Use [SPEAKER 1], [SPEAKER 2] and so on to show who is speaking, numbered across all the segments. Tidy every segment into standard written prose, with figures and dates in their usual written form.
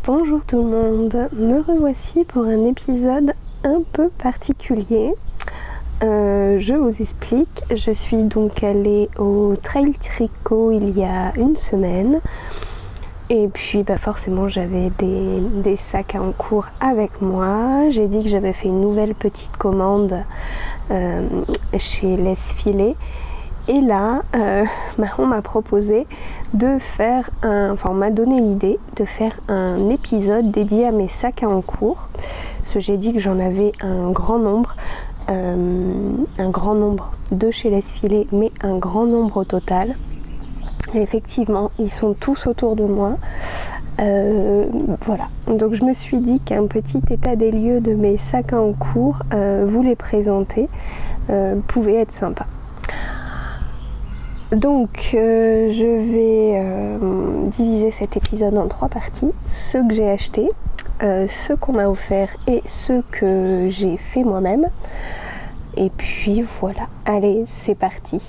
[SPEAKER 1] Bonjour tout le monde, me revoici pour un épisode un peu particulier. Je vous explique, je suis donc allée au Trail Tricot il y a une semaine et puis forcément j'avais des sacs en cours avec moi. J'ai dit que j'avais fait une nouvelle petite commande chez Laisse-Filer. Et là, on m'a proposé de faire on m'a donné l'idée de faire un épisode dédié à mes sacs à encours. Parce que j'ai dit que j'en avais un grand nombre de chez Laisse-Filer, mais un grand nombre au total. Et effectivement, ils sont tous autour de moi. Voilà, donc je me suis dit qu'un petit état des lieux de mes sacs à encours, vous les présenter, pouvait être sympa. Donc je vais diviser cet épisode en 3 parties, ceux que j'ai achetés, ceux qu'on m'a offerts et ceux que j'ai fait moi-même. Et puis voilà, allez c'est parti.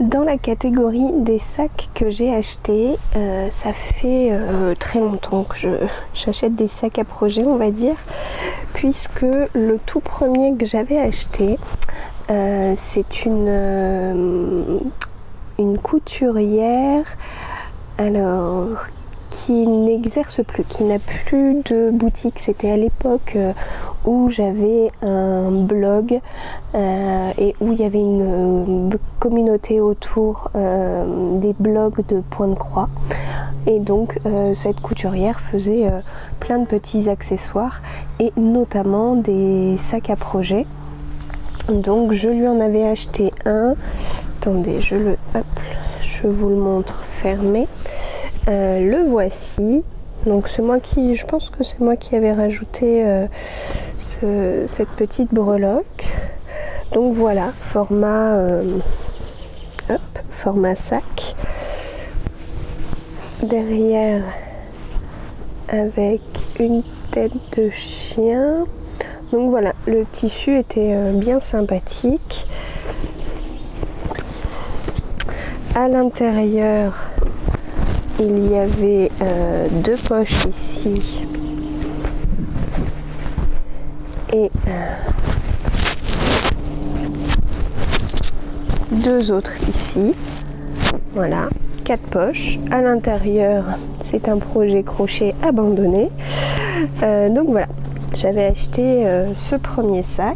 [SPEAKER 1] Dans la catégorie des sacs que j'ai achetés, ça fait très longtemps que j'achète des sacs à projet, on va dire, puisque le tout premier que j'avais acheté, c'est une couturière qui n'exerce plus, qui n'a plus de boutique. C'était à l'époque où j'avais un blog et où il y avait une communauté autour des blogs de Pointe-Croix, et donc cette couturière faisait plein de petits accessoires et notamment des sacs à projet. Donc je lui en avais acheté un, attendez je vous le montre fermé. Le voici, donc c'est moi qui, je pense que c'est moi qui avais rajouté cette petite breloque. Donc voilà, format sac, derrière avec une tête de chien. Donc voilà, le tissu était bien sympathique. À l'intérieur, il y avait 2 poches ici et 2 autres ici. Voilà, 4 poches. À l'intérieur, c'est un projet crochet abandonné. Donc voilà, j'avais acheté ce premier sac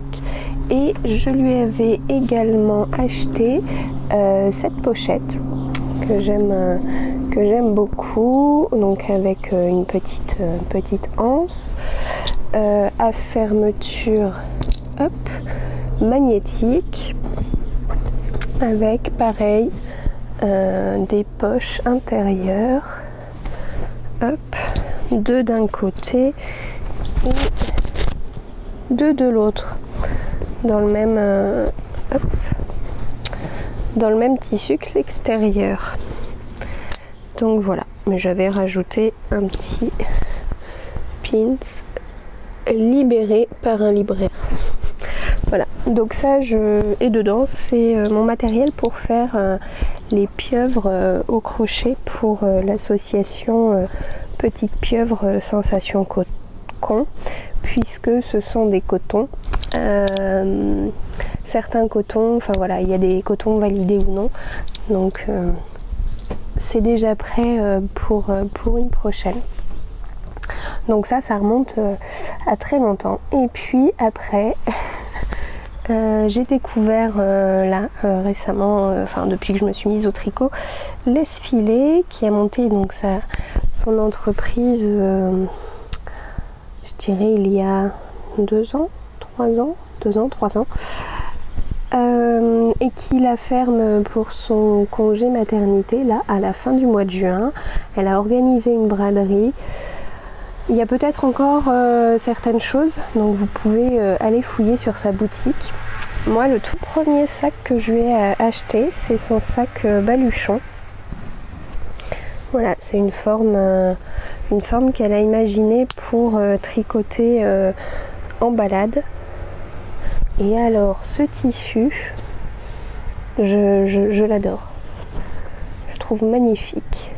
[SPEAKER 1] et je lui avais également acheté cette pochette que j'aime beaucoup, donc avec une petite anse à fermeture magnétique, avec pareil des poches intérieures, 2 d'un côté et 2 de l'autre, dans le même tissu que l'extérieur. Donc voilà, mais j'avais rajouté un petit pins libéré par un libraire. Voilà, donc ça et dedans c'est mon matériel pour faire les pieuvres au crochet pour l'association Petite Pieuvre Sensation Coton, puisque ce sont des cotons. Certains cotons, enfin voilà, il y a des cotons validés ou non, donc c'est déjà prêt pour une prochaine. Donc ça remonte à très longtemps. Et puis après j'ai découvert récemment, depuis que je me suis mise au tricot, Laisse-Filer, qui a monté donc son entreprise, je dirais il y a 2 ans, 3 ans, et qui la ferme pour son congé maternité là à la fin du mois de juin. Elle a organisé une braderie. Il y a peut-être encore certaines choses, donc vous pouvez aller fouiller sur sa boutique. Moi, le tout premier sac que je lui ai acheté, c'est son sac baluchon. Voilà, c'est une forme qu'elle a imaginée pour tricoter en balade. Et alors, ce tissu, je l'adore. Je trouve magnifique.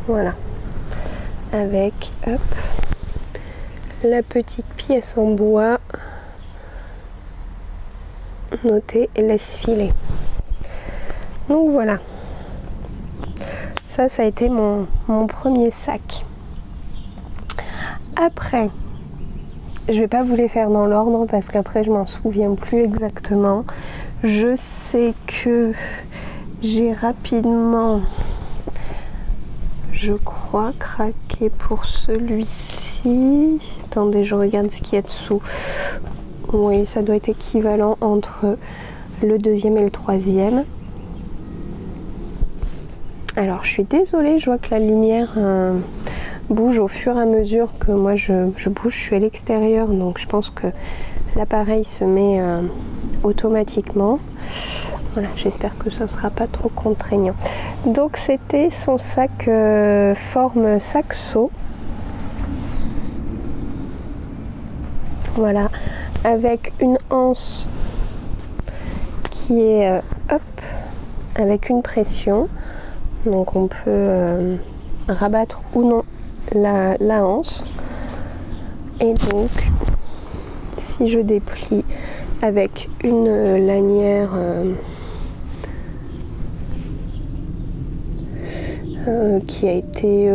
[SPEAKER 1] Voilà. Avec, hop, la petite pièce en bois notée laisse filer. Donc voilà. Ça a été mon premier sac. Après, je vais pas vous les faire dans l'ordre parce qu'après je m'en souviens plus exactement. Je sais que j'ai rapidement, je crois, craqué pour celui-ci. Attendez, je regarde ce qu'il y a dessous. Oui, ça doit être équivalent entre le deuxième et le troisième. Alors, je suis désolée, je vois que la lumière bouge au fur et à mesure que moi je bouge. Je suis à l'extérieur, donc je pense que l'appareil se met automatiquement. Voilà, j'espère que ça ne sera pas trop contraignant. Donc, c'était son sac forme saxo. Voilà, avec une anse qui est hop, avec une pression. Donc on peut rabattre ou non la anse. Et donc, si je déplie avec une lanière qui a été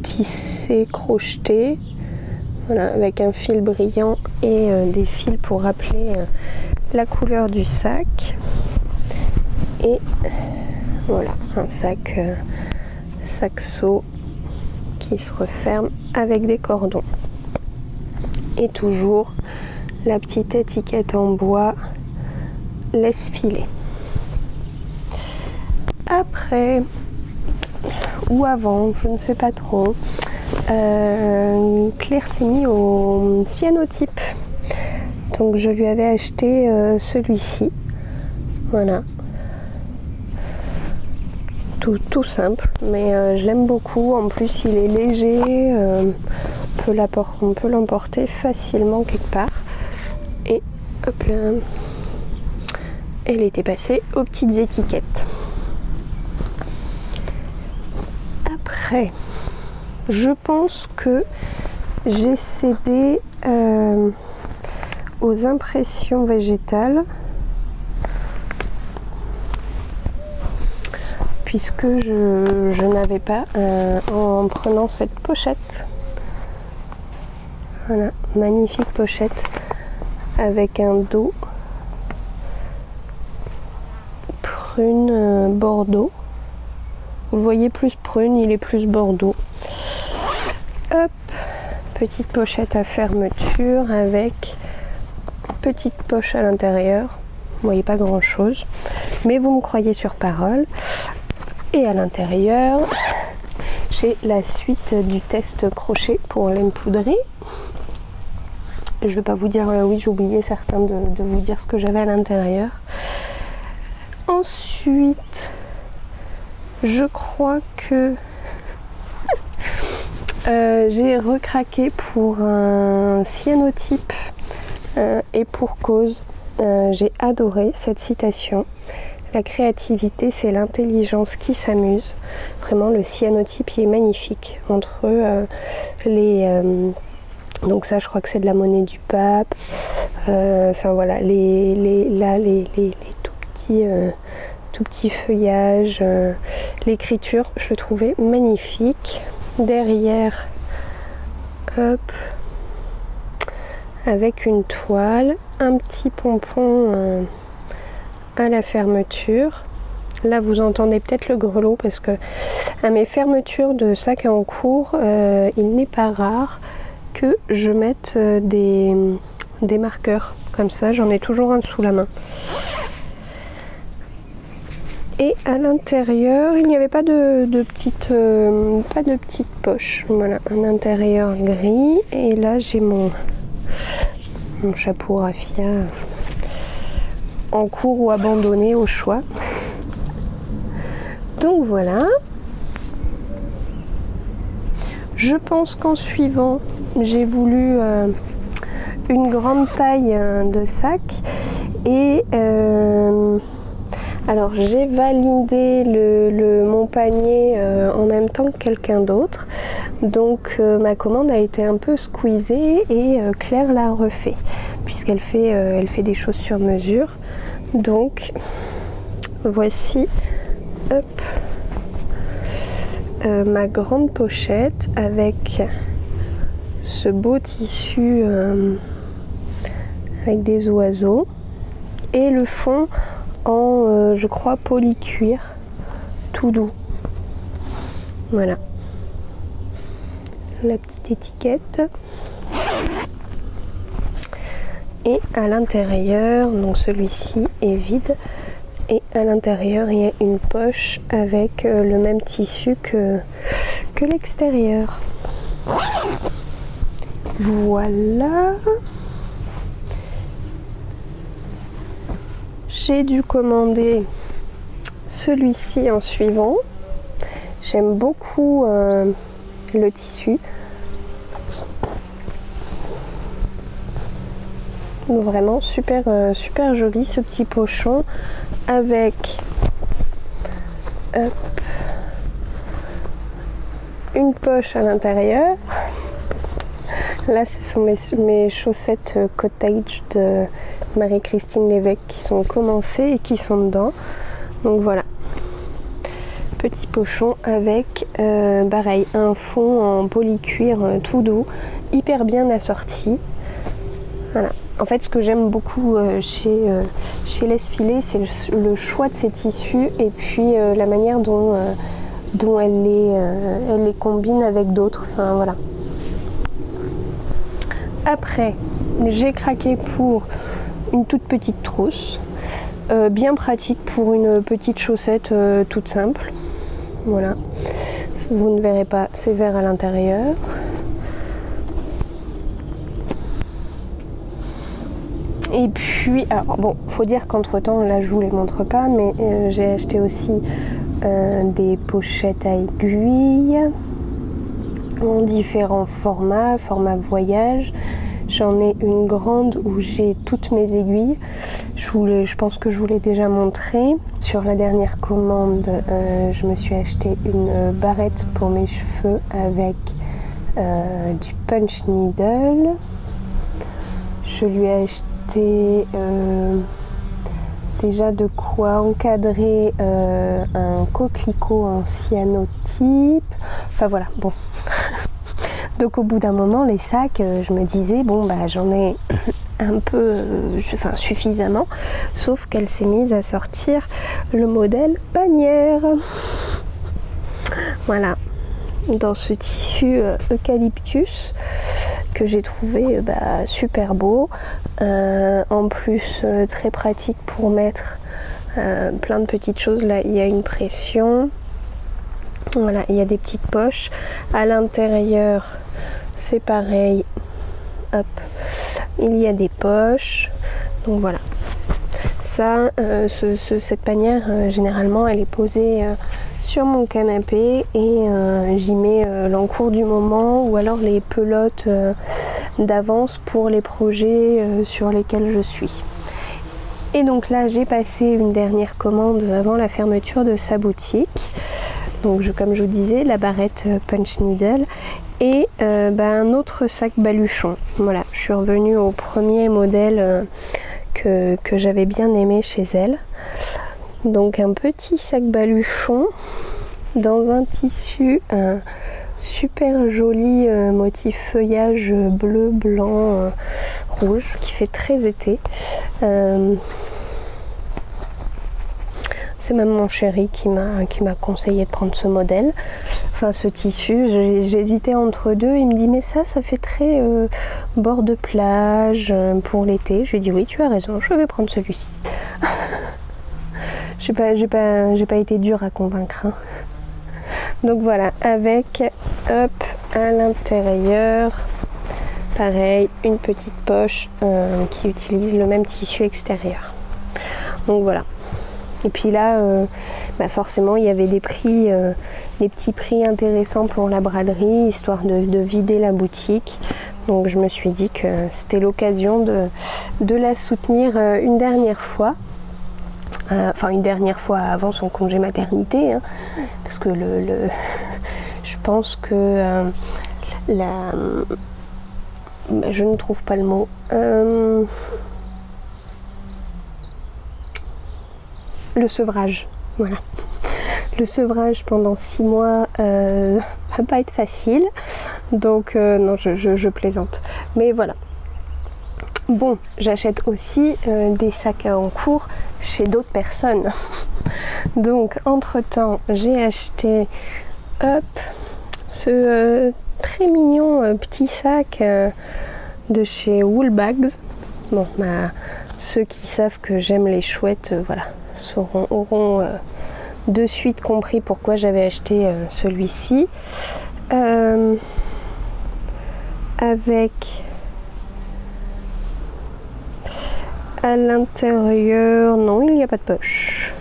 [SPEAKER 1] tissée, crochetée, voilà, avec un fil brillant et des fils pour rappeler la couleur du sac. Et voilà, un sac saxo qui se referme avec des cordons. Et toujours la petite étiquette en bois laisse filer. Après, ou avant, je ne sais pas trop, Claire s'est mis au cyanotype. Donc je lui avais acheté celui-ci. Voilà. Tout simple, mais je l'aime beaucoup. En plus, il est léger. On peut l'emporter facilement quelque part. Et hop là, elle était passée aux petites étiquettes. Après, je pense que j'ai cédé aux impressions végétales, puisque je n'avais pas en prenant cette pochette. Voilà, magnifique pochette avec un dos prune bordeaux. Vous le voyez, plus prune, il est plus bordeaux. Hop, petite pochette à fermeture avec petite poche à l'intérieur. Vous voyez pas grand chose, mais vous me croyez sur parole. Et à l'intérieur, j'ai la suite du test crochet pour laine poudrée. Je ne vais pas vous dire, oui, j'ai oublié certains de vous dire ce que j'avais à l'intérieur. Ensuite, je crois que j'ai recraqué pour un cyanotype et pour cause. J'ai adoré cette citation. La créativité, c'est l'intelligence qui s'amuse. Vraiment, le cyanotype, il est magnifique. Entre donc ça, je crois que c'est de la monnaie du pape. Enfin voilà, les tout petits feuillages. L'écriture, je le trouvais magnifique. Derrière, hop, avec une toile, un petit pompon à la fermeture. Là vous entendez peut-être le grelot parce que à mes fermetures de sacs en cours, il n'est pas rare que je mette des marqueurs Comme ça, j'en ai toujours un sous la main. Et à l'intérieur, il n'y avait pas de petite poche. Voilà, un intérieur gris. Et là, j'ai mon chapeau raffia en cours ou abandonné au choix. Donc voilà. Je pense qu'en suivant, j'ai voulu une grande taille de sac. Et alors j'ai validé mon panier en même temps que quelqu'un d'autre. Donc ma commande a été un peu squeezée et Claire l'a refait. Puisqu'elle elle fait des choses sur mesure. Donc voici hop, ma grande pochette avec ce beau tissu avec des oiseaux et le fond en je crois polycuir tout doux. Voilà la petite étiquette. Et à l'intérieur, donc celui-ci est vide et à l'intérieur il y a une poche avec le même tissu que l'extérieur. Voilà. J'ai dû commander celui-ci en suivant. J'aime beaucoup le tissu. Vraiment super joli ce petit pochon avec hop, une poche à l'intérieur. Là ce sont mes chaussettes cottage de Marie-Christine Lévesque qui sont commencées et qui sont dedans. Donc voilà, petit pochon avec pareil un fond en polycuir tout doux, hyper bien assorti. Voilà. En fait, ce que j'aime beaucoup chez Laisse Filer, c'est le choix de ces tissus et puis la manière dont elle les combine avec d'autres. Enfin, voilà. Après, j'ai craqué pour une toute petite trousse, bien pratique pour une petite chaussette toute simple. Voilà. Vous ne verrez pas, c'est vert à l'intérieur. Et puis, alors bon, faut dire qu'entre temps, là je vous les montre pas, mais j'ai acheté aussi des pochettes à aiguilles en différents formats, format voyage. J'en ai une grande où j'ai toutes mes aiguilles. Je pense que je vous l'ai déjà montré. Sur la dernière commande, je me suis acheté une barrette pour mes cheveux avec du punch needle. Je lui ai acheté déjà de quoi encadrer un coquelicot en cyanotype. Enfin voilà, bon. Donc au bout d'un moment, les sacs, je me disais, bon bah j'en ai un peu, enfin suffisamment, sauf qu'elle s'est mise à sortir le modèle bannière. Voilà, dans ce tissu eucalyptus que j'ai trouvé super beau, en plus très pratique pour mettre plein de petites choses. Là il y a une pression, voilà, il y a des petites poches à l'intérieur, c'est pareil, hop, il y a des poches. Donc voilà, ça cette panière généralement elle est posée sur mon canapé et j'y mets l'encours du moment ou alors les pelotes d'avance pour les projets sur lesquels je suis. Et donc là j'ai passé une dernière commande avant la fermeture de sa boutique. Donc comme je vous disais, la barrette punch needle et un autre sac baluchon. Voilà, je suis revenue au premier modèle que j'avais bien aimé chez elle. Donc un petit sac baluchon dans un tissu super joli motif feuillage bleu, blanc, rouge qui fait très été. C'est même mon chéri qui m'a conseillé de prendre ce modèle, enfin ce tissu. J'hésitais entre deux, il me dit mais ça fait très bord de plage pour l'été. Je lui ai dit oui, tu as raison, je vais prendre celui-ci. J'ai pas été dure à convaincre, hein. Donc voilà, avec hop à l'intérieur, pareil, une petite poche qui utilise le même tissu extérieur. Donc voilà. Et puis là, forcément, il y avait des prix, des petits prix intéressants pour la braderie, histoire de vider la boutique. Donc je me suis dit que c'était l'occasion de la soutenir une dernière fois. Enfin une dernière fois avant son congé maternité, hein, parce que je pense que je ne trouve pas le mot. Le sevrage, voilà. Le sevrage pendant 6 mois va pas être facile, donc non, je plaisante. Mais voilà. Bon, j'achète aussi des sacs en cours chez d'autres personnes. Donc, entre-temps, j'ai acheté ce très mignon petit sac de chez Woolbags. Bon, ceux qui savent que j'aime les chouettes, voilà, auront de suite compris pourquoi j'avais acheté celui-ci. Avec à l'intérieur, non, il n'y a pas de poche.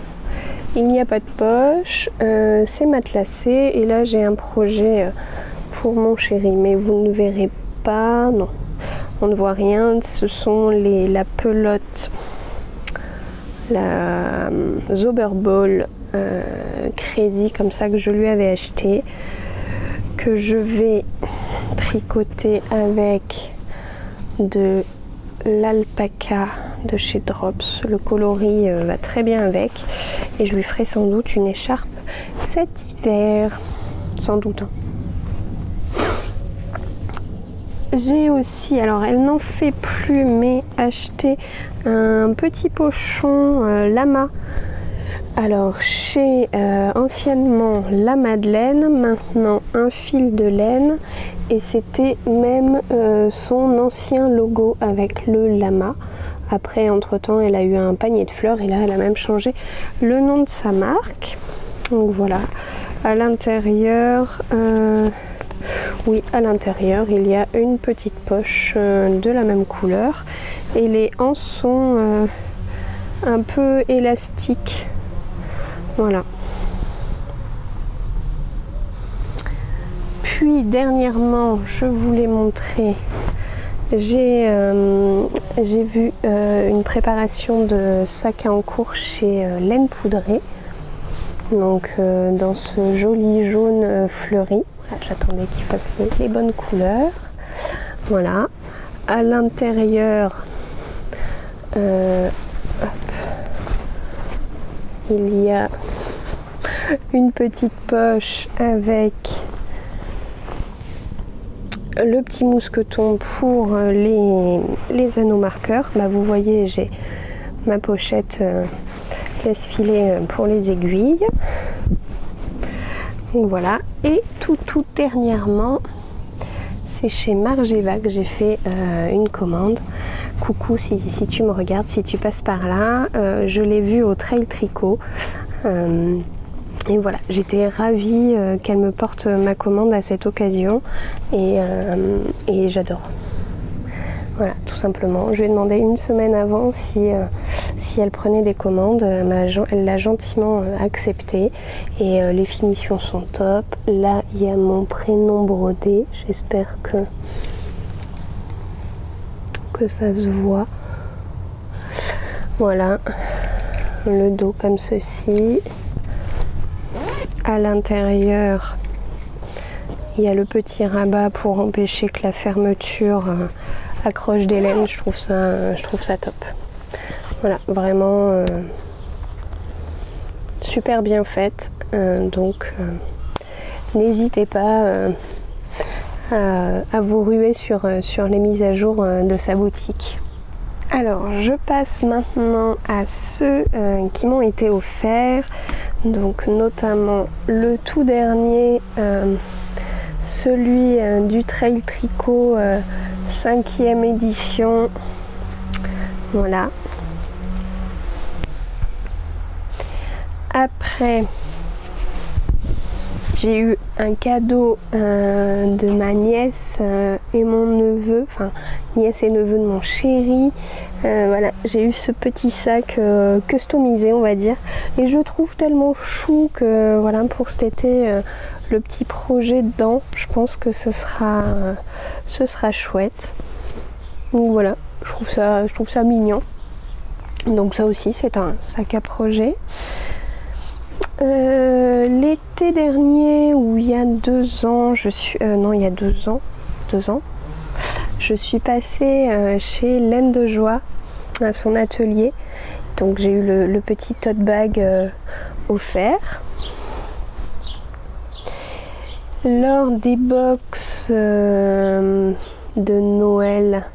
[SPEAKER 1] Il n'y a pas de poche, c'est matelassé et là j'ai un projet pour mon chéri, mais vous ne verrez pas, non, on ne voit rien. Ce sont la pelote, la Zoberball Crazy comme ça que je lui avais acheté, que je vais tricoter avec de l'alpaca de chez Drops. Le coloris va très bien avec et je lui ferai sans doute une écharpe cet hiver, sans doute, hein. J'ai aussi, alors elle n'en fait plus, mais acheté un petit pochon lama. Alors chez anciennement la Madeleine, maintenant un fil de laine, et c'était même son ancien logo avec le lama. Après, entre temps, elle a eu un panier de fleurs et là elle a même changé le nom de sa marque. Donc voilà, à l'intérieur, oui, à l'intérieur il y a une petite poche de la même couleur et les anses sont un peu élastiques. Voilà. Puis dernièrement, je voulais montrer, j'ai vu une préparation de sac en cours chez Laine Poudrée. Donc dans ce joli jaune fleuri. J'attendais qu'il fasse les bonnes couleurs. Voilà. À l'intérieur, il y a une petite poche avec le petit mousqueton pour les anneaux marqueurs. Bah, vous voyez, j'ai ma pochette laisse-filer pour les aiguilles. Donc voilà. Et tout dernièrement, c'est chez Margeva que j'ai fait une commande. Coucou si tu me regardes, si tu passes par là, je l'ai vue au Trail Tricot. Et voilà, j'étais ravie qu'elle me porte ma commande à cette occasion et j'adore. Voilà, tout simplement. Je lui ai demandé une semaine avant si elle prenait des commandes. Elle l'a gentiment accepté et les finitions sont top. Là, il y a mon prénom brodé. J'espère que ça se voit. Voilà, le dos comme ceci. À l'intérieur, il y a le petit rabat pour empêcher que la fermeture accroche des laines. Je trouve ça top. Voilà, vraiment super bien faite. Donc n'hésitez pas à vous ruer sur les mises à jour de sa boutique. Alors je passe maintenant à ceux qui m'ont été offerts, donc notamment le tout dernier, celui du Trail Tricot 5e édition, voilà. Après j'ai eu un cadeau de ma nièce et mon neveu, enfin nièce et neveu de mon chéri. Voilà, j'ai eu ce petit sac customisé, on va dire, et je le trouve tellement chou que voilà, pour cet été, le petit projet dedans, je pense que ce sera chouette. Donc voilà, je trouve ça mignon. Donc ça aussi c'est un sac à projet. L'été dernier, ou il y a 2 ans, non, il y a 2 ans, je suis passée chez Laine de Joie à son atelier. Donc j'ai eu le petit tote bag offert. Lors des box de Noël,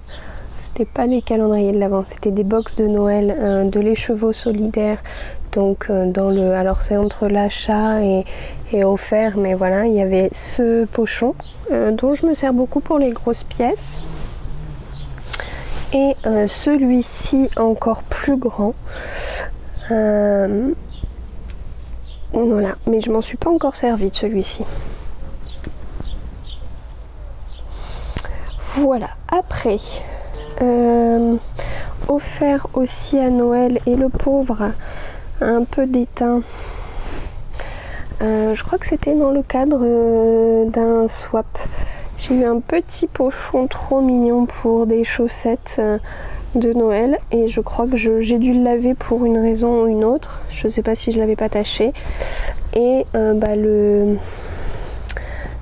[SPEAKER 1] c'était pas les calendriers de l'Avent, c'était des box de Noël de l'écheveau solidaire. Donc alors c'est entre l'achat et offert, mais voilà, il y avait ce pochon dont je me sers beaucoup pour les grosses pièces. Et celui-ci encore plus grand. Voilà, mais je m'en suis pas encore servi de celui-ci. Voilà, après, offert aussi à Noël, et le pauvre un peu d'étain. Je crois que c'était dans le cadre d'un swap. J'ai eu un petit pochon trop mignon pour des chaussettes de Noël, et je crois que j'ai dû le laver pour une raison ou une autre. Je sais pas si je l'avais pas taché. Et le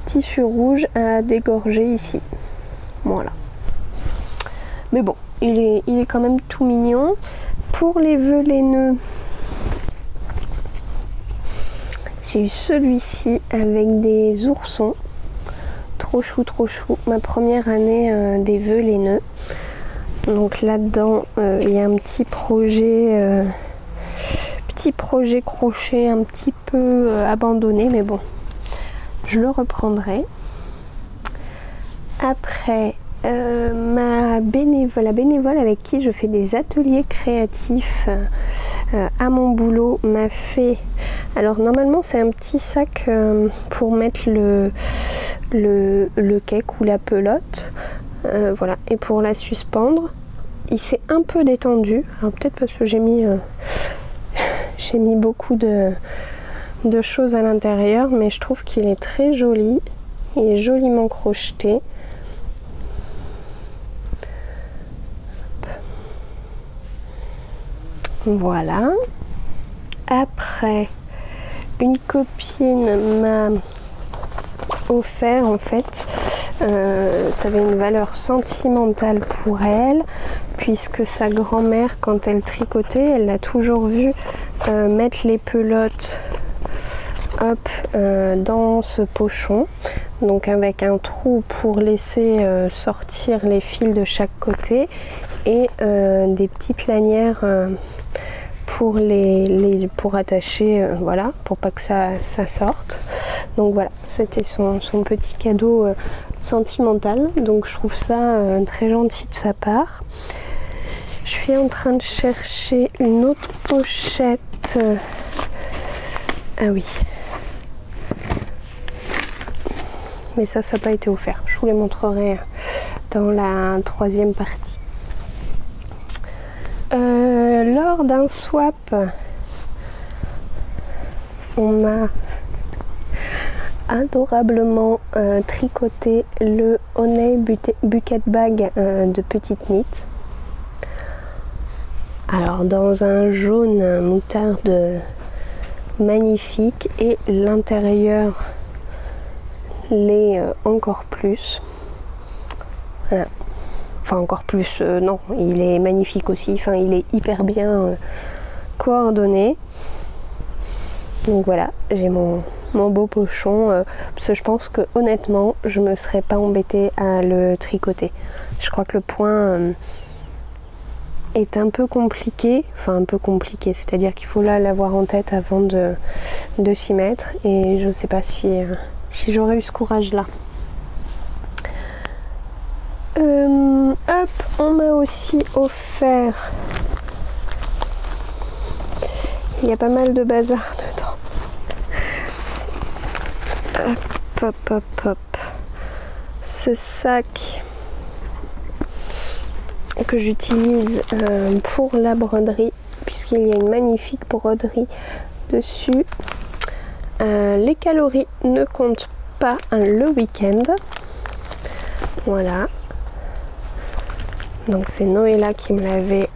[SPEAKER 1] tissu rouge a dégorgé ici. Voilà. Mais bon, il est quand même tout mignon. Pour les vœux laineux, j'ai eu celui-ci avec des oursons. Trop chou, trop chou. Ma première année des vœux laineux. Donc là-dedans, il y a un petit projet crochet un petit peu abandonné, mais bon, je le reprendrai. Après, la bénévole avec qui je fais des ateliers créatifs à mon boulot m'a fait, alors normalement c'est un petit sac pour mettre le cake ou la pelote, voilà, et pour la suspendre. Il s'est un peu détendu, alors peut-être parce que j'ai mis beaucoup de choses à l'intérieur, mais je trouve qu'il est très joli, il est joliment crocheté. Voilà. Après, une copine m'a offert, en fait, ça avait une valeur sentimentale pour elle, puisque sa grand-mère, quand elle tricotait, elle l'a toujours vu mettre les pelotes dans ce pochon, donc avec un trou pour laisser sortir les fils de chaque côté, et des petites lanières pour attacher, voilà, pour pas que ça sorte. Donc voilà, c'était son petit cadeau sentimental, donc je trouve ça très gentil de sa part. Je suis en train de chercher une autre pochette. Ah oui, mais ça n'a pas été offert, je vous les montrerai dans la 3e partie. Lors d'un swap, on m'a adorablement tricoté le Honey Bucket Bag de Petite Knit. Alors dans un jaune moutarde magnifique, et l'intérieur l'est encore plus. Voilà. Enfin encore plus, non, il est magnifique aussi, enfin il est hyper bien coordonné. Donc voilà, j'ai mon beau pochon, parce que je pense que honnêtement je me serais pas embêtée à le tricoter. Je crois que le point est un peu compliqué, enfin un peu compliqué, c'est-à-dire qu'il faut là l'avoir en tête avant de s'y mettre, et je ne sais pas si j'aurais eu ce courage-là. Hop, on m'a aussi offert, il y a pas mal de bazar dedans. Hop, hop, hop, hop. Ce sac que j'utilise pour la broderie, puisqu'il y a une magnifique broderie dessus. Les calories ne comptent pas le week-end. Voilà. Donc c'est Noëlla qui me l'avait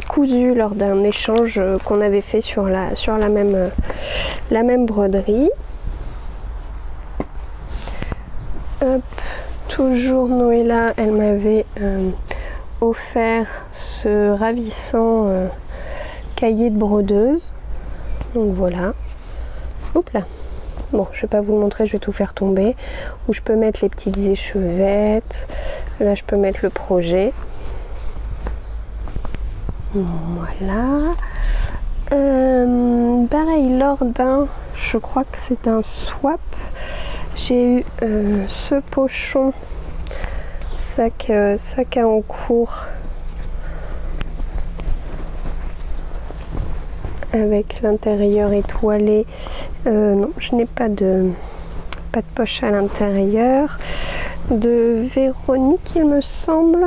[SPEAKER 1] cousu lors d'un échange qu'on avait fait sur la même broderie. Hop, toujours Noëlla, elle m'avait offert ce ravissant cahier de brodeuse. Donc voilà. Hop là. Bon, je vais pas vous le montrer, je vais tout faire tomber. Où je peux mettre les petites échevettes. Là, je peux mettre le projet. Voilà. Pareil, lors d'un, je crois que c'est un swap, j'ai eu ce pochon sac à encours avec l'intérieur étoilé. Non, je n'ai pas de poche à l'intérieur. De Véronique, il me semble,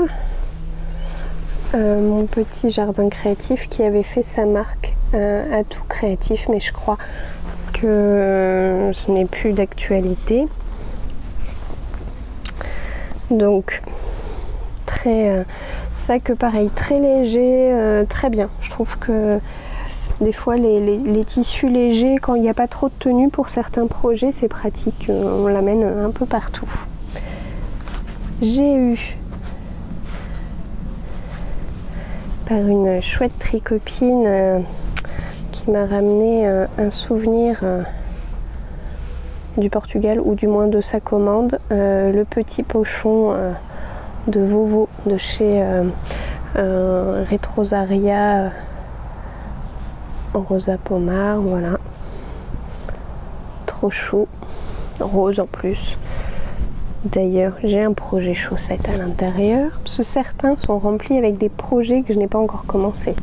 [SPEAKER 1] mon petit jardin créatif, qui avait fait sa marque à tout créatif, mais je crois que ce n'est plus d'actualité. Donc très sac pareil, très léger, très bien. Je trouve que des fois les tissus légers, quand il n'y a pas trop de tenue pour certains projets, c'est pratique, on l'amène un peu partout. J'ai eu par une chouette tricopine qui m'a ramené un souvenir du Portugal, ou du moins de sa commande, le petit pochon de Vovo de chez Retrosaria en rosa pommard, voilà, trop chou, rose en plus. D'ailleurs, j'ai un projet chaussette à l'intérieur, parce que certains sont remplis avec des projets que je n'ai pas encore commencé.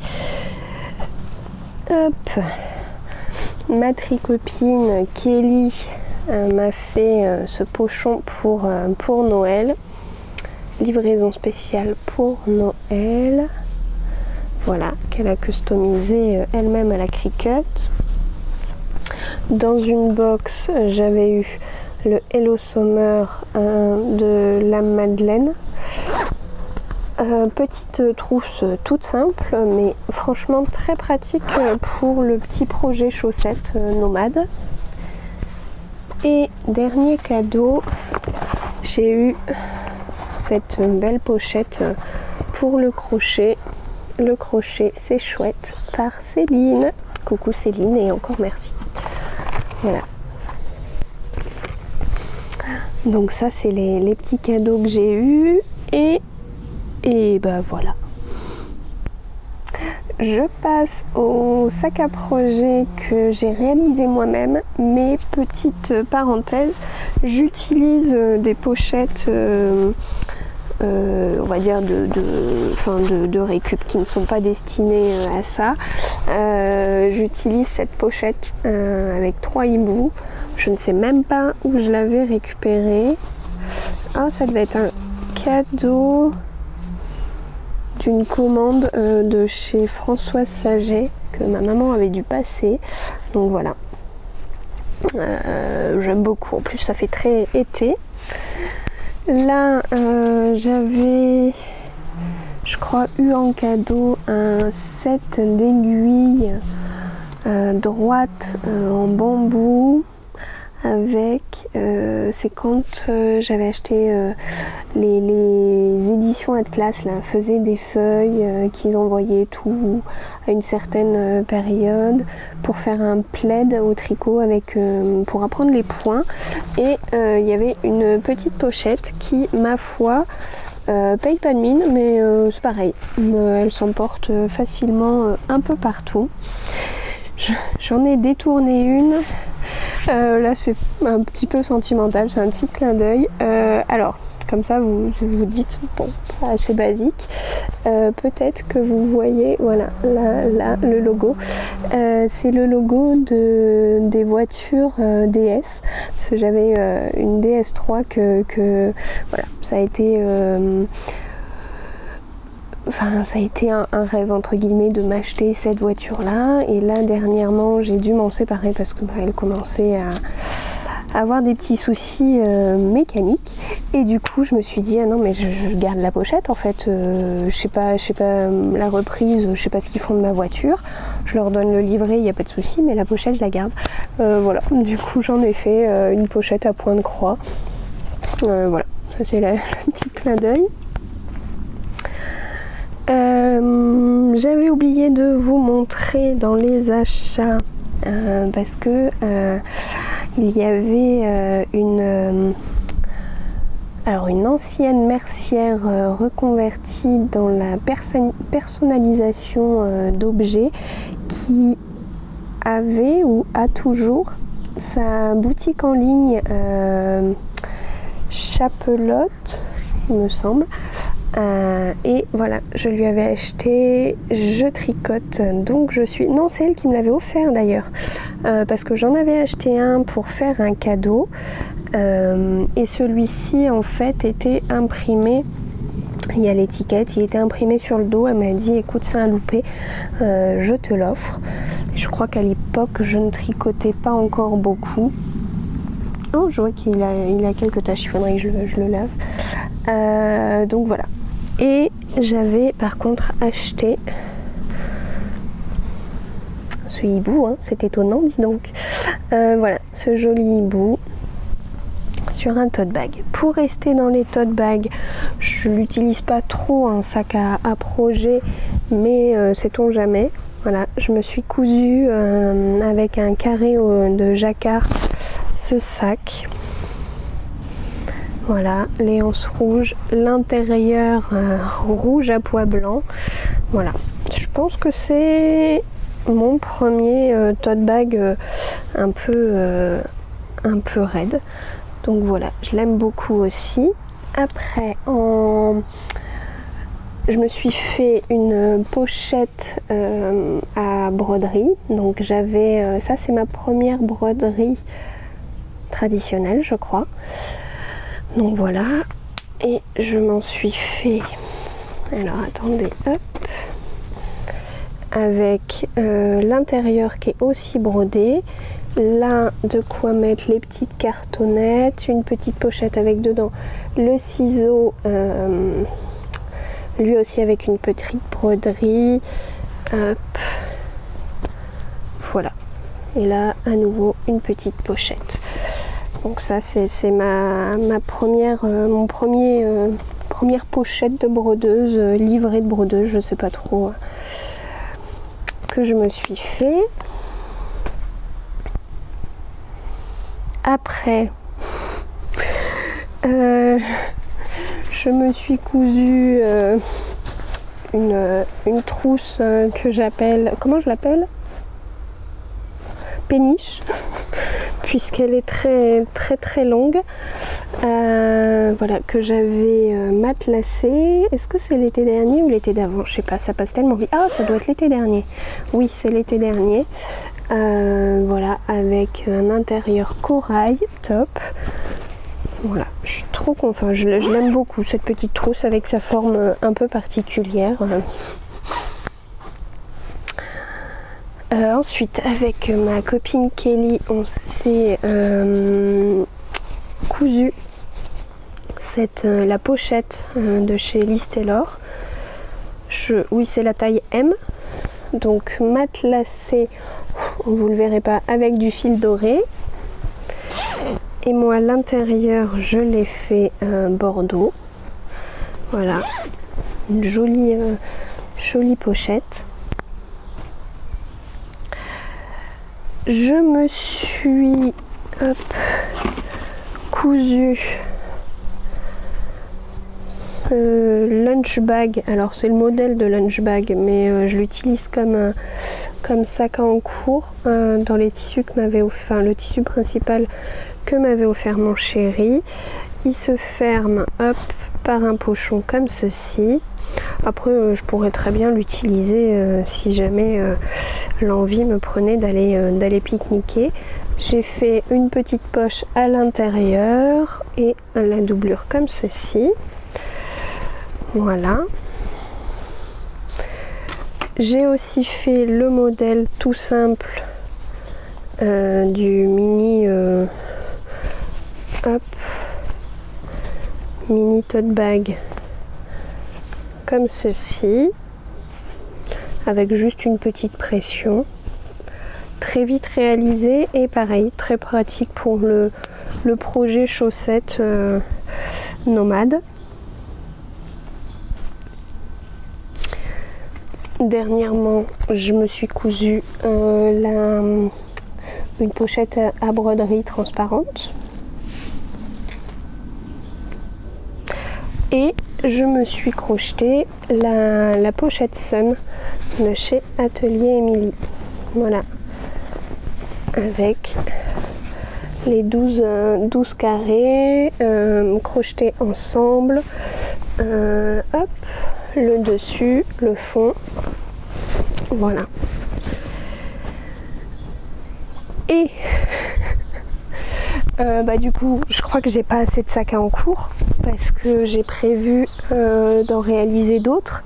[SPEAKER 1] Hop, ma tricopine Kelly m'a fait ce pochon pour Noël. Livraison spéciale pour Noël. Voilà, qu'elle a customisé elle-même à la Cricut. Dans une box, j'avais eu le Hello Summer de la Madeleine. Petite trousse toute simple, mais franchement très pratique pour le petit projet chaussette nomade. Et dernier cadeau, j'ai eu cette belle pochette pour le crochet. Le crochet, c'est chouette, par Céline. Coucou Céline, et encore merci. Voilà. Donc ça, c'est les petits cadeaux que j'ai eus. Et bah voilà. Je passe au sac à projet que j'ai réalisé moi-même. Mais petite parenthèse, j'utilise des pochettes on va dire de récup qui ne sont pas destinées à ça. J'utilise cette pochette avec 3 hiboux. Je ne sais même pas où je l'avais récupérée. Ah, ça devait être un cadeau d'une commande de chez Françoise Saget que ma maman avait dû passer. Donc voilà. J'aime beaucoup. En plus, ça fait très été. Là, j'avais, je crois, eu en cadeau un set d'aiguilles droites en bambou avec, c'est quand j'avais acheté les éditions Atlas, là, faisaient des feuilles qu'ils envoyaient tout à une certaine période pour faire un plaid au tricot avec, pour apprendre les points. Et il y avait une petite pochette qui, ma foi, paye pas de mine, mais c'est pareil, elle s'emporte facilement un peu partout. J'en ai détourné une, là c'est un petit peu sentimental, c'est un petit clin d'œil. Alors, comme ça vous vous dites, bon, assez basique, peut-être que vous voyez, voilà, là le logo, c'est le logo des voitures DS, parce que j'avais une DS3 que voilà, ça a été... Enfin, ça a été un rêve entre guillemets de m'acheter cette voiture là, et là dernièrement j'ai dû m'en séparer parce que elle commençait à avoir des petits soucis mécaniques, et du coup je me suis dit ah non mais je garde la pochette en fait, je sais pas la reprise, je sais pas ce qu'ils font de ma voiture, je leur donne le livret, il n'y a pas de souci, mais la pochette je la garde. Voilà, du coup j'en ai fait une pochette à point de croix. Voilà, ça c'est le petit clin d'œil. J'avais oublié de vous montrer dans les achats parce que il y avait une ancienne mercière reconvertie dans la personnalisation d'objets, qui avait ou a toujours sa boutique en ligne Chapelotte, il me semble. Et voilà, je lui avais acheté, je tricote, donc je suis... Non, c'est elle qui me l'avait offert d'ailleurs, parce que j'en avais acheté un pour faire un cadeau, et celui-ci en fait était imprimé, il y a l'étiquette, il était imprimé sur le dos, elle m'a dit écoute c'est un loupé, je te l'offre. Je crois qu'à l'époque je ne tricotais pas encore beaucoup. Oh, je vois qu'il a quelques taches, il faudrait que je le lave. Donc voilà. Et j'avais par contre acheté ce hibou, hein, c'est étonnant, dis donc. Voilà, ce joli hibou sur un tote bag. Pour rester dans les tote bags, je l'utilise pas trop en sac à projet, mais sait-on jamais. Voilà, je me suis cousu avec un carré de jacquard ce sac. Voilà, les anses rouges, l'intérieur rouge à pois blanc. Voilà, je pense que c'est mon premier tote bag un peu raide. Donc voilà, je l'aime beaucoup aussi. Après, je me suis fait une pochette à broderie. Donc j'avais, ça c'est ma première broderie traditionnelle, je crois. Donc voilà, et je m'en suis fait, alors attendez, hop, avec l'intérieur qui est aussi brodé, là de quoi mettre les petites cartonnettes, une petite pochette avec dedans le ciseau, lui aussi avec une petite broderie, hop, voilà, et là à nouveau une petite pochette. Donc ça c'est ma première première pochette de brodeuse, livrée de brodeuse, je sais pas trop, que je me suis fait. Après je me suis cousu une trousse que j'appelle, comment je l'appelle, péniche, puisqu'elle est très longue, voilà, que j'avais matelassée. Est-ce que c'est l'été dernier ou l'été d'avant? Je sais pas, ça passe tellement vite. Ah, ça doit être l'été dernier. Oui, c'est l'été dernier. Voilà, avec un intérieur corail, top. Voilà, je suis trop contente. Je l'aime beaucoup, cette petite trousse avec sa forme un peu particulière. Ensuite, avec ma copine Kelly, on s'est cousu la pochette de chez Liz Taylor. Oui, c'est la taille M. Donc matelassée, vous le verrez pas, avec du fil doré. Et moi, l'intérieur, je l'ai fait bordeaux. Voilà, une jolie pochette. Je me suis cousu lunch bag. Alors c'est le modèle de lunch bag, mais je l'utilise comme sac à encours dans les tissus que m'avait offert, le tissu principal que m'avait offert mon chéri. Il se ferme, hop, par un pochon comme ceci. Après, je pourrais très bien l'utiliser si jamais l'envie me prenait d'aller pique-niquer. J'ai fait une petite poche à l'intérieur et la doublure comme ceci. Voilà. J'ai aussi fait le modèle tout simple du mini mini tote bag comme ceci, avec juste une petite pression. Très vite réalisé et pareil, très pratique pour le projet chaussettes nomade. Dernièrement, je me suis cousu une pochette à broderie transparente. Et je me suis crocheté la pochette Sun de chez Atelier Émilie. Voilà. Avec les 12 carrés crochetés ensemble. Hop, le dessus, le fond. Voilà. Et du coup, je crois que j'ai pas assez de sacs à encours parce que j'ai prévu d'en réaliser d'autres.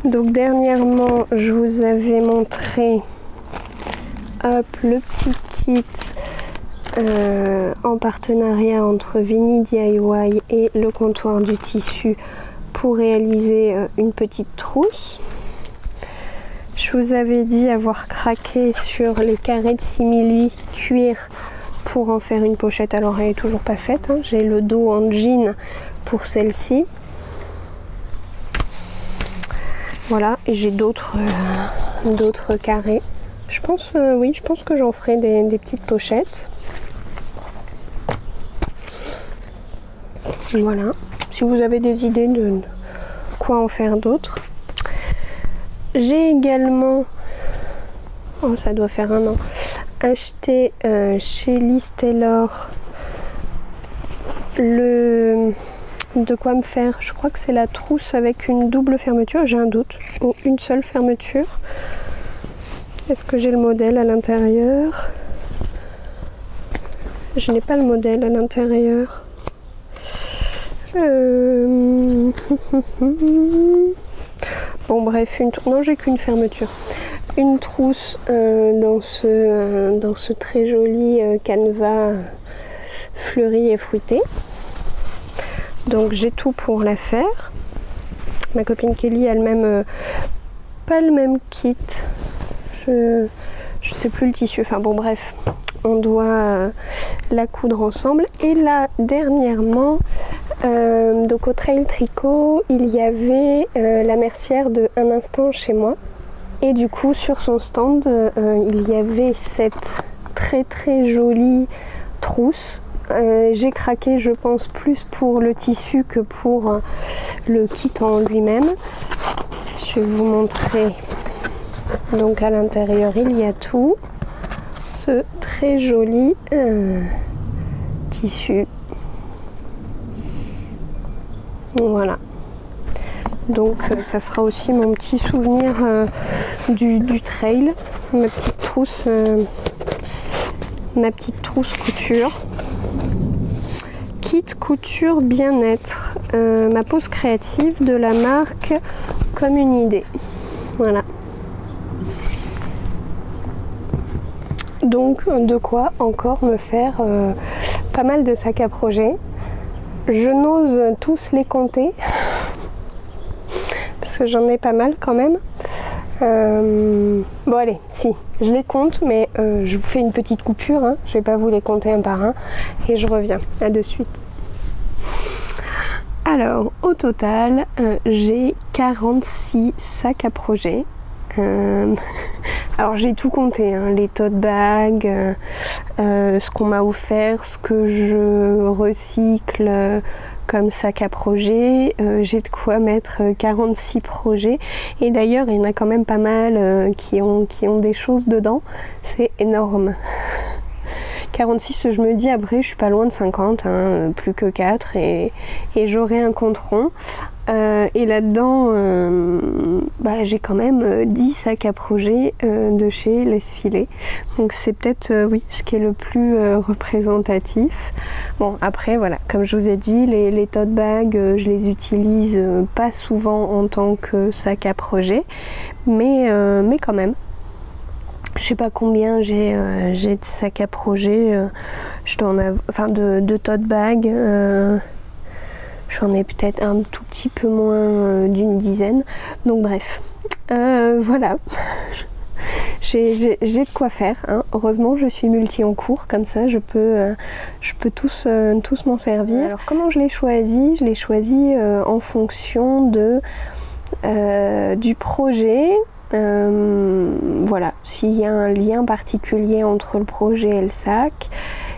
[SPEAKER 1] Donc dernièrement, je vous avais montré le petit kit en partenariat entre Vini DIY et le comptoir du tissu pour réaliser une petite trousse. Je vous avais dit avoir craqué sur les carrés de simili cuir pour en faire une pochette. Alors elle est toujours pas faite, hein. J'ai le dos en jean pour celle-ci. Voilà, et j'ai d'autres carrés. Je pense, oui, je pense que j'en ferai des petites pochettes. Voilà, si vous avez des idées de quoi en faire d'autres. J'ai également, oh ça doit faire un an, acheté chez Liz Taylor de quoi me faire, je crois que c'est la trousse avec une double fermeture, j'ai un doute, ou une seule fermeture. Est-ce que j'ai le modèle à l'intérieur? Je n'ai pas le modèle à l'intérieur. Bon bref, non, j'ai qu'une fermeture. Une trousse dans ce très joli canevas fleuri et fruité. Donc j'ai tout pour la faire. Ma copine Kelly a pas le même kit. Je sais plus le tissu, enfin bon bref, on doit la coudre ensemble. Et là dernièrement, donc au Trail Tricot, il y avait la mercière de Un Instant Chez Moi. Et du coup sur son stand, il y avait cette très très jolie trousse. J'ai craqué, je pense, plus pour le tissu que pour le kit en lui-même. Je vais vous montrer. Donc à l'intérieur il y a tout, ce très joli tissu. Voilà. Donc ça sera aussi mon petit souvenir du trail, ma petite trousse couture. Kit couture bien-être, ma pause créative de la marque Comme une idée. Voilà. Donc de quoi encore me faire pas mal de sacs à projet. Je n'ose tous les compter parce que j'en ai pas mal quand même. Bon allez, si, je les compte, mais je vous fais une petite coupure, hein. Je vais pas vous les compter un par un et je reviens. À de suite. Alors au total, j'ai 46 sacs à projet. Alors j'ai tout compté, hein, les tote bags, ce qu'on m'a offert, ce que je recycle, comme sac à projet. J'ai de quoi mettre 46 projets et d'ailleurs il y en a quand même pas mal qui ont des choses dedans. C'est énorme. 46, je me dis après je suis pas loin de 50, hein, plus que 4 et j'aurai un compte rond. Et là-dedans, j'ai quand même 10 sacs à projet de chez Laisse-Filer. Donc c'est peut-être oui, ce qui est le plus représentatif. Bon après voilà, comme je vous ai dit, les tote bags, je les utilise pas souvent en tant que sac à projet, mais quand même. Je sais pas combien j'ai de sacs à projet, je dois en avoir, enfin de tote bag. J'en ai peut-être un tout petit peu moins d'une dizaine. Donc bref, voilà. J'ai de quoi faire. Hein. Heureusement, je suis multi en cours, comme ça je peux tous m'en servir. Alors comment je l'ai choisi? Je l'ai choisi en fonction du projet. Voilà, s'il y a un lien particulier entre le projet et le sac.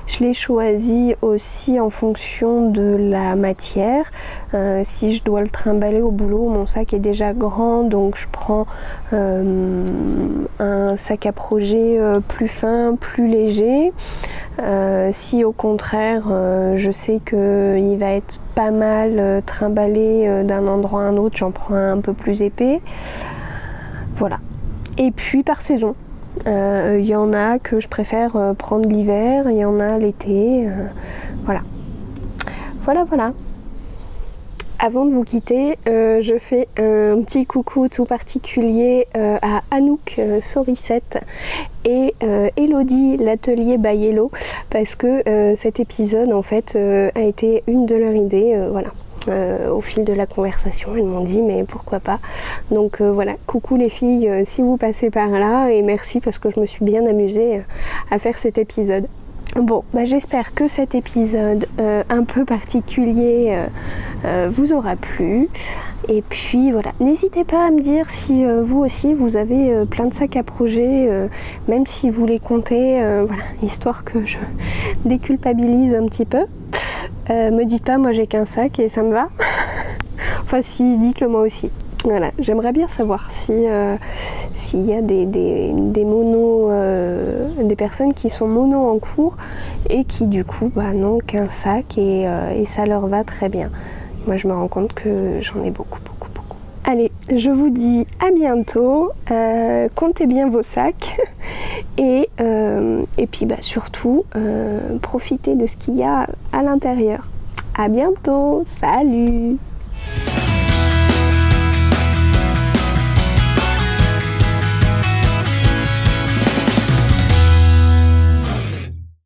[SPEAKER 1] Je l'ai choisi aussi en fonction de la matière. Si je dois le trimballer au boulot, mon sac est déjà grand, donc je prends un sac à projet plus fin, plus léger. Si au contraire, je sais qu'il va être pas mal trimballé d'un endroit à un autre, j'en prends un peu plus épais. Voilà. Et puis par saison. Il y en a que je préfère prendre l'hiver, il y en a l'été, voilà. Voilà. Avant de vous quitter, je fais un petit coucou tout particulier à Anouk Sorissette et Elodie l'atelier by Hello, parce que cet épisode en fait a été une de leurs idées, voilà. Au fil de la conversation, elles m'ont dit mais pourquoi pas. Donc voilà, coucou les filles si vous passez par là, et merci parce que je me suis bien amusée à faire cet épisode. Bon, j'espère que cet épisode un peu particulier vous aura plu. Et puis voilà, n'hésitez pas à me dire si vous aussi vous avez plein de sacs à projet, même si vous les comptez, voilà, histoire que je déculpabilise un petit peu. Me dites pas moi j'ai qu'un sac et ça me va. Enfin si, dites-le moi aussi. Voilà, j'aimerais bien savoir s'il y a des monos, des personnes qui sont monos en cours et qui du coup n'ont qu'un sac et ça leur va très bien. Moi je me rends compte que j'en ai beaucoup. Allez, je vous dis à bientôt, comptez bien vos sacs et puis surtout profitez de ce qu'il y a à l'intérieur. À bientôt, salut!